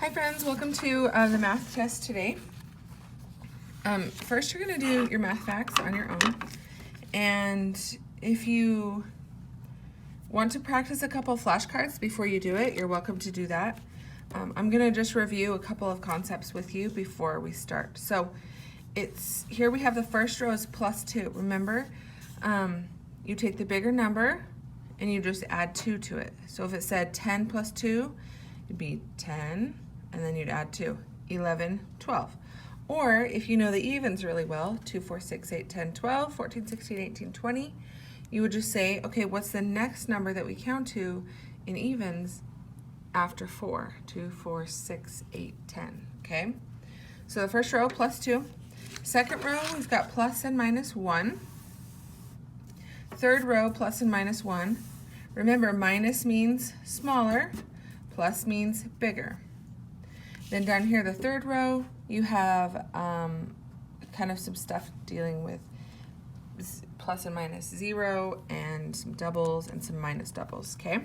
Hi friends, welcome to the math test today. First you're going to do your math facts on your own, and if you want to practice a couple flashcards before you do it, you're welcome to do that. I'm going to just review a couple of concepts with you before we start. So it's here we have the first row is plus 2. Remember, you take the bigger number and you just add 2 to it. So if it said 10 plus 2, it'd be 10, and then you'd add 2, 11, 12. Or if you know the evens really well, 2, 4, 6, 8, 10, 12, 14, 16, 18, 20, you would just say, okay, what's the next number that we count to in evens after 4? 2, 4, 6, 8, 10, okay? So the first row, plus 2. Second row, we've got plus and minus 1. Third row, plus and minus 1. Remember, minus means smaller, plus means bigger. Then down here, the third row, you have kind of some stuff dealing with plus and minus 0 and some doubles and some minus doubles, okay?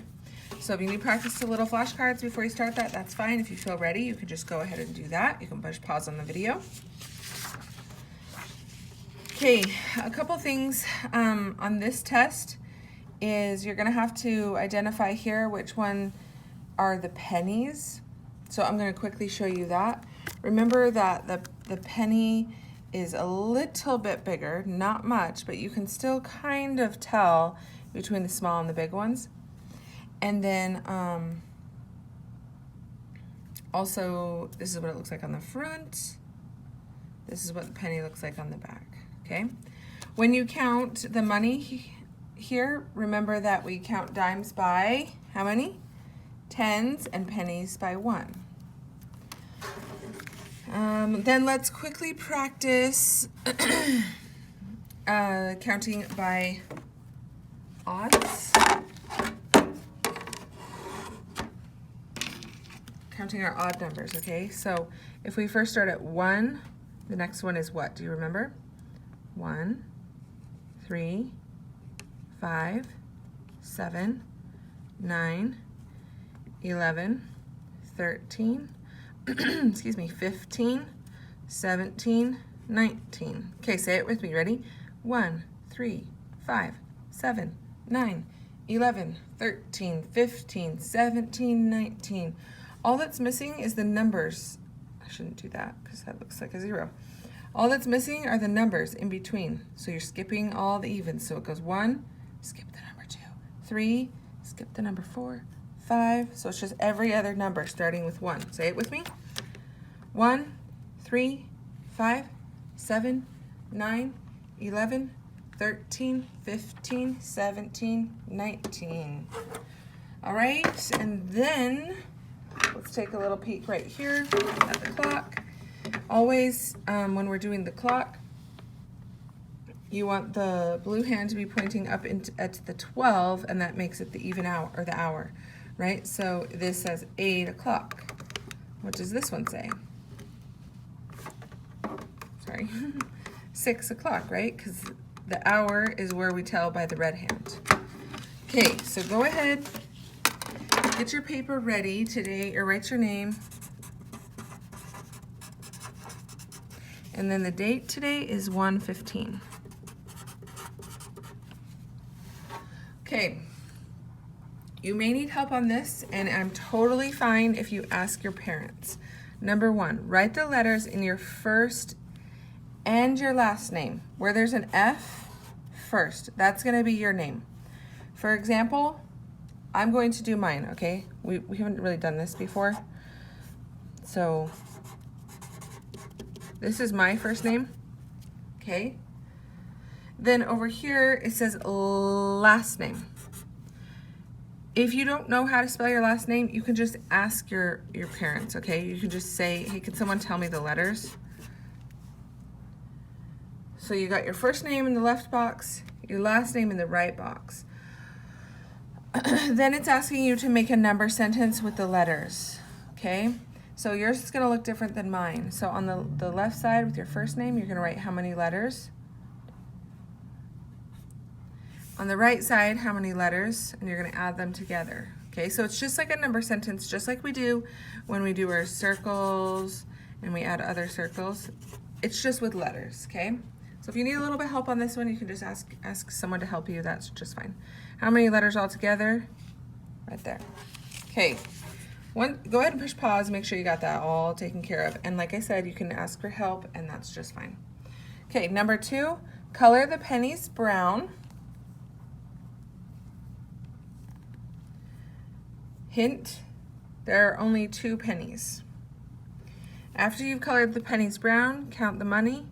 So if you need practice to little flashcards before you start that, that's fine. If you feel ready, you can just go ahead and do that. You can push pause on the video. Okay, a couple things on this test is you're gonna have to identify here which one are the pennies. So I'm going to quickly show you that. Remember that the penny is a little bit bigger, not much, but you can still kind of tell between the small and the big ones. And then also, this is what it looks like on the front. This is what the penny looks like on the back, okay? When you count the money here, remember that we count dimes by how many? Tens and pennies by 1. Then let's quickly practice counting by odds. Counting our odd numbers, okay? So if we first start at 1, the next one is what? Do you remember? 1, 3, 5, 7, 9, 11, 13, excuse me, 15, 17, 19. Okay, say it with me, ready? 1, 3, 5, 7, 9, 11, 13, 15, 17, 19. All that's missing is the numbers. I shouldn't do that because that looks like a 0. All that's missing are the numbers in between. So you're skipping all the evens. So it goes 1, skip the number 2, 3, skip the number 4, 5, so it's just every other number starting with 1. Say it with me. 1, 3, 5, 7, 9, 11, 13, 15, 17, 19. All right, and then let's take a little peek right here at the clock. Always, when we're doing the clock, you want the blue hand to be pointing up at the 12, and that makes it the even hour, or the hour. Right, so this says 8 o'clock. What does this one say? Sorry, 6 o'clock, right? Because the hour is where we tell by the red hand. Okay, so go ahead, get your paper ready today, or write your name. And then the date today is 1/15. Okay. You may need help on this, and I'm totally fine if you ask your parents. Number 1, write the letters in your first and your last name. Where there's an F first, that's going to be your name. For example, I'm going to do mine, okay? We haven't really done this before. So this is my first name, okay? Then over here, it says last name. If you don't know how to spell your last name, you can just ask your parents, okay? You can just say, hey, can someone tell me the letters? So you got your first name in the left box, your last name in the right box. Then it's asking you to make a number sentence with the letters, okay? So yours is gonna look different than mine. So on the left side with your first name, you're gonna write how many letters. On the right side, how many letters, and you're going to add them together, Okay, so it's just like a number sentence, just like we do when we do our circles and we add other circles. It's just with letters, okay? So if you need a little bit of help on this one, you can just ask someone to help you. That's just fine. How many letters all together? Right there. Okay, go ahead and push pause, make sure you got that all taken care of. And like I said, you can ask for help, and that's just fine. Okay, number 2, color the pennies brown. Hint, there are only 2 pennies. After you've colored the pennies brown, count the money,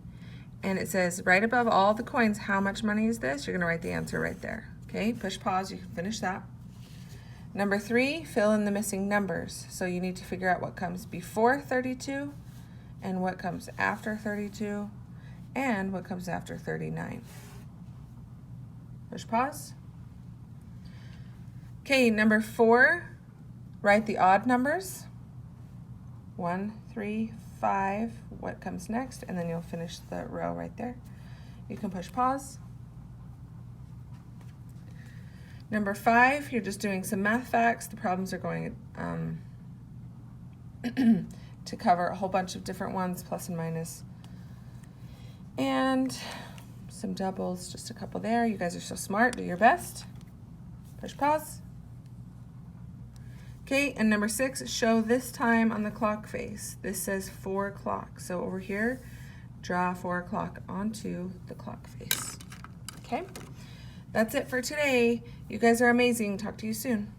and it says right above all the coins, how much money is this? You're gonna write the answer right there. Okay, push pause, you can finish that. Number 3, fill in the missing numbers. So you need to figure out what comes before 32 and what comes after 32 and what comes after 39. Push pause. Okay, number 4, write the odd numbers. 1, 3, 5, what comes next, and then you'll finish the row right there. You can push pause. Number 5, you're just doing some math facts. The problems are going to cover a whole bunch of different ones, plus and minus, and some doubles, just a couple there. You guys are so smart, do your best. Push pause. Okay, and number 6, show this time on the clock face. This says 4 o'clock. So over here, draw 4 o'clock onto the clock face. Okay, that's it for today. You guys are amazing. Talk to you soon.